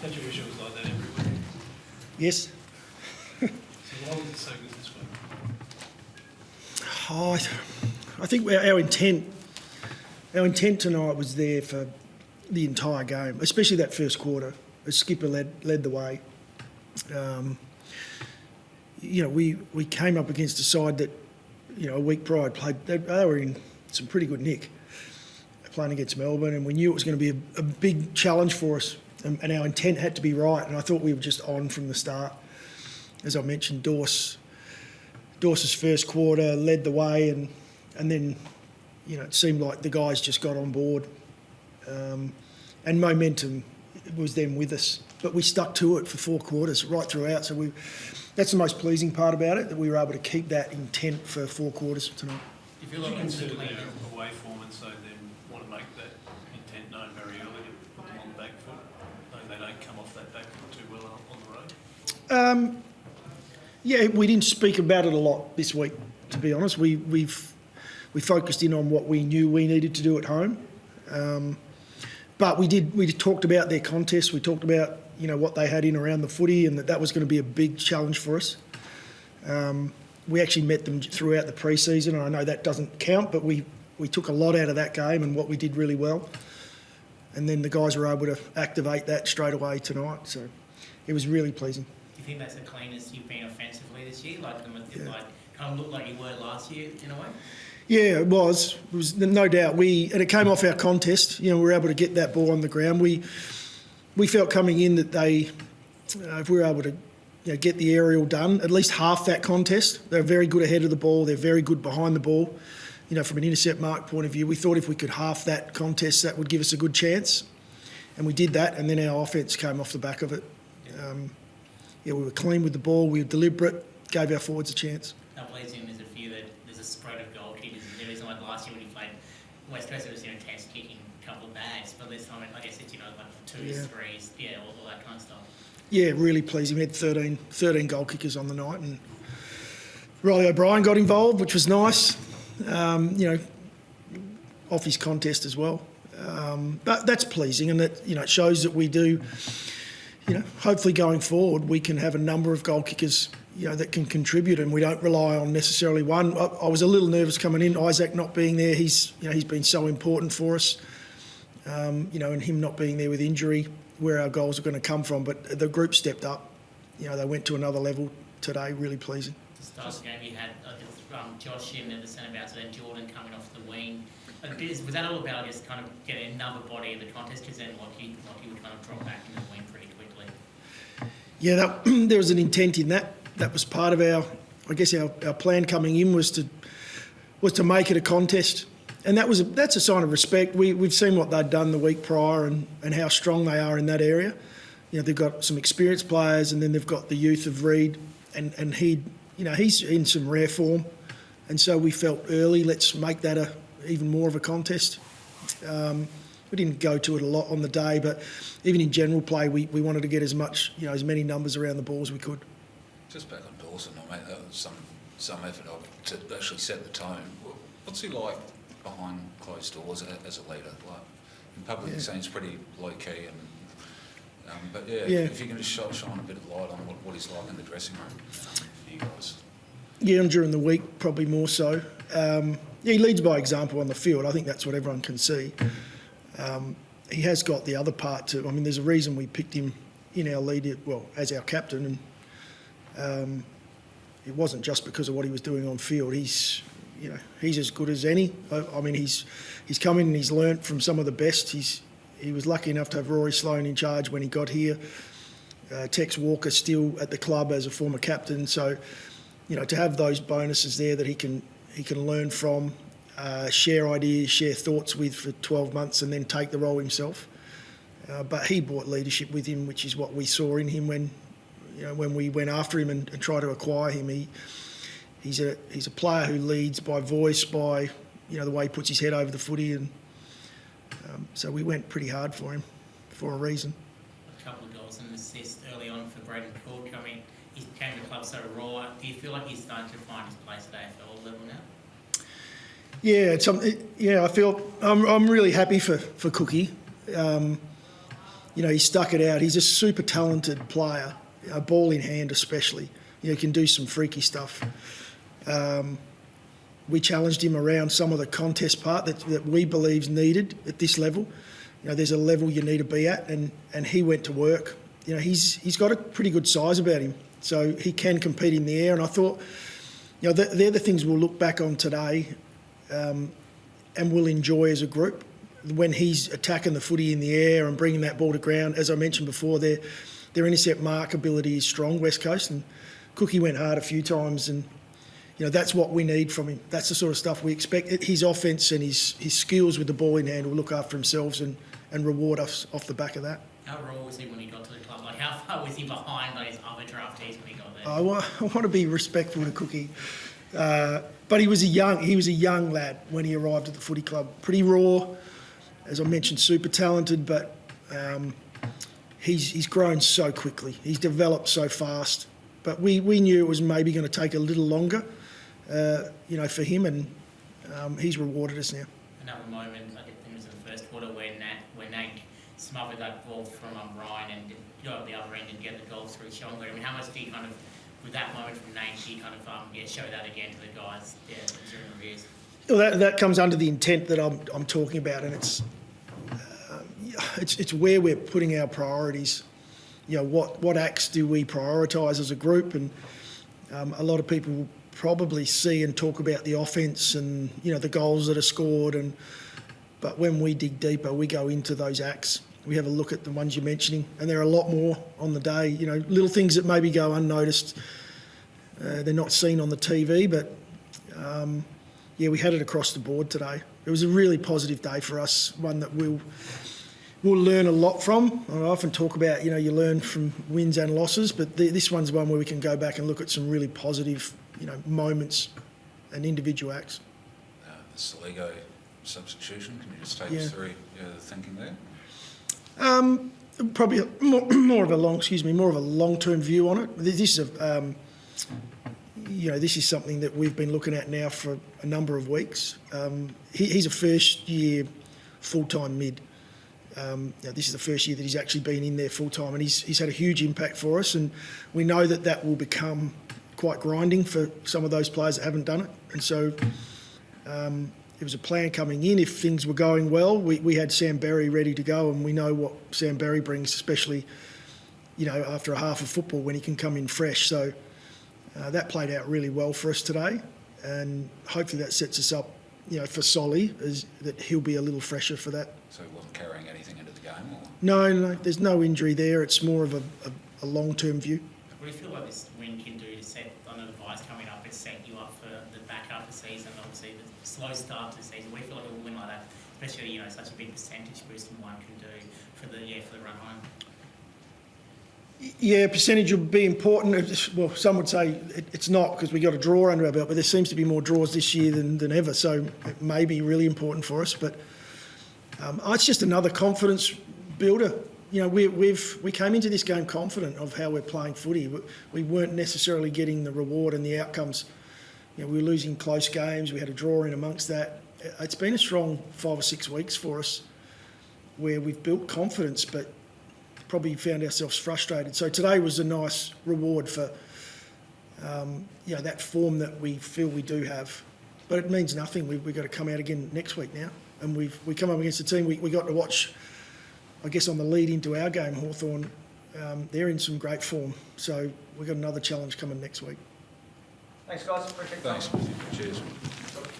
Patricia was like that every week. Yes. So why was it so good this week? Oh, I think our intent tonight was there for the entire game, especially that first quarter. The skipper led the way. We came up against a side that, a week prior played. They were in some pretty good nick, playing against Melbourne, and we knew it was going to be a big challenge for us, and our intent had to be right. And I thought we were just on from the start. As I mentioned, Dorse's first quarter led the way, and then, it seemed like the guys just got on board, and momentum was then with us. But we stuck to it for 4 quarters right throughout. So that's the most pleasing part about it, that we were able to keep that intent for 4 quarters tonight. Do you feel like consider their away form and so then want to make that intent known very early to put them on the back foot, though they don't come off that back foot too well on the road? Yeah, we didn't speak about it a lot this week, to be honest. We focused in on what we knew we needed to do at home. But we talked about their contest. We talked about, what they had in around the footy, and that was going to be a big challenge for us. We actually met them throughout the pre-season, and I know that doesn't count, but we took a lot out of that game and what we did really well. And then the guys were able to activate that straight away tonight. So it was really pleasing. Do you think that's the cleanest you've been offensively this year? Kind of looked like you were last year in a way? Yeah, it was. It was no doubt. And it came off our contest. We were able to get that ball on the ground. We felt coming in that if we were able to get the aerial done, at least half that contest. They're very good ahead of the ball. They're very good behind the ball. From an intercept mark point of view, we thought if we could half that contest, that would give us a good chance. And we did that, and then our offence came off the back of it. We were clean with the ball. We were deliberate, gave our forwards a chance. Now, pleasing, there's a few that there's a spread of goal kickers. There isn't like last year when you played West Coast, it was intense kicking a couple of bags, but this time, I guess it's, like 2s, 3s, all that kind of stuff. Yeah, really pleasing. We had 13 goal kickers on the night, and Riley O'Brien got involved, which was nice, off his contest as well. But that's pleasing, and that, it shows that we do, hopefully going forward, we can have a number of goal kickers, that can contribute, and we don't rely on necessarily one. I was a little nervous coming in, Isaac not being there. He's been so important for us, and him not being there with injury, where our goals are going to come from. But the group stepped up. They went to another level today, really pleasing. The start of the game, you had Josh in at the centre-back, so then Jordan coming off the wing. Was that all about just kind of getting another body of the contest, because then Lockie would kind of drop back in the wing pretty quickly? Yeah, there was an intent in that. That was part of our plan coming in was to make it a contest, and that's a sign of respect. We've seen what they'd done the week prior and how strong they are in that area. They've got some experienced players, and then they've got the youth of Reed, and he's in some rare form, and so we felt early, let's make that even more of a contest. We didn't go to it a lot on the day, but even in general play, we wanted to get as many numbers around the ball as we could. Just back on Dawson, that was some effort to actually set the tone. What's he like behind closed doors as a leader? Like in public, he seems pretty low key, if you can just shine a bit of light on what he's like in the dressing room for you guys. Yeah, and during the week probably more so. He leads by example on the field. I think that's what everyone can see. He has got the other part too. There's a reason we picked him in our lead, as our captain, and it wasn't just because of what he was doing on field. He's as good as any. He's come in and he's learnt from some of the best. He was lucky enough to have Rory Sloane in charge when he got here. Tex Walker still at the club as a former captain. So, to have those bonuses there that he can learn from, share ideas, share thoughts with for 12 months, and then take the role himself. But he brought leadership with him, which is what we saw in him when we went after him and tried to acquire him. He's a player who leads by voice, by the way he puts his head over the footy, and so we went pretty hard for him for a reason. A couple of goals and assists early on for Braden Cook. He came to the club so raw. Do you feel like he's starting to find his place at AFL level now? Yeah, I feel I'm really happy for Cookie. he stuck it out. He's a super talented player, ball in hand especially. He can do some freaky stuff. We challenged him around some of the contest part that we believe's needed at this level. There's a level you need to be at, and he went to work. He's got a pretty good size about him, so he can compete in the air. And I thought, they're the things we'll look back on today, and we'll enjoy as a group. When he's attacking the footy in the air and bringing that ball to ground, as I mentioned before, their intercept mark ability is strong, West Coast, and Cookie went hard a few times, and that's what we need from him. That's the sort of stuff we expect. His offence and his skills with the ball in hand will look after themselves and reward us off the back of that. How raw was he when he got to the club? Like, how far was he behind his other draftees when he got there? I want to be respectful to Cookie, but he was a young lad when he arrived at the footy club. Pretty raw, as I mentioned, super talented, but he's grown so quickly. He's developed so fast. But we knew it was maybe going to take a little longer, for him, and he's rewarded us now. Another moment, I think it was in the first quarter, when Nate smothered that ball from Ryan and got at the other end and get the goal through Shonga. I mean, how much do you with that moment from Nate, do you show that again to the guys during the reviews? Well, that comes under the intent that I'm talking about, and it's where we're putting our priorities. What acts do we prioritise as a group? And a lot of people will probably see and talk about the offence and, the goals that are scored. But when we dig deeper, we go into those acts. We have a look at the ones you're mentioning, and there are a lot more on the day. Little things that maybe go unnoticed. They're not seen on the TV, but, we had it across the board today. It was a really positive day for us, one that we'll learn a lot from. I often talk about, you learn from wins and losses, but this one's one where we can go back and look at some really positive, moments and individual acts. The Saligo substitution, can you just take us through the thinking there? Probably more of a long-term view on it. This is something that we've been looking at now for a number of weeks. He's a first-year full-time mid. This is the first year that he's actually been in there full time, and he's had a huge impact for us, and we know that will become quite grinding for some of those players that haven't done it. And so it was a plan coming in. If things were going well, we had Sam Berry ready to go, and we know what Sam Berry brings, especially after a half of football when he can come in fresh. So that played out really well for us today, and hopefully that sets us up for Solly, that he'll be a little fresher for that. So he wasn't carrying anything into the game? Or? No, there's no injury there. It's more of a long-term view. What do you feel like this win can do to set, I know the bye's coming up, it's set you up for the back half of the season, obviously the slow start to the season. What do you feel like a win like that, especially, such a big percentage boost in one can do for the run home? Yeah, percentage will be important. Well, some would say it's not because we got a draw under our belt, but there seems to be more draws this year than ever, so it may be really important for us. But it's just another confidence builder. We came into this game confident of how we're playing footy. We weren't necessarily getting the reward and the outcomes. We were losing close games. We had a draw in amongst that. It's been a strong 5 or 6 weeks for us where we've built confidence, but probably found ourselves frustrated. So today was a nice reward for that form that we feel we do have. But it means nothing. We've got to come out again next week now. And we come up against a team we got to watch, I guess, on the lead into our game, Hawthorn. They're in some great form. So we've got another challenge coming next week. Thanks, guys. Appreciate it. Thanks. Cheers.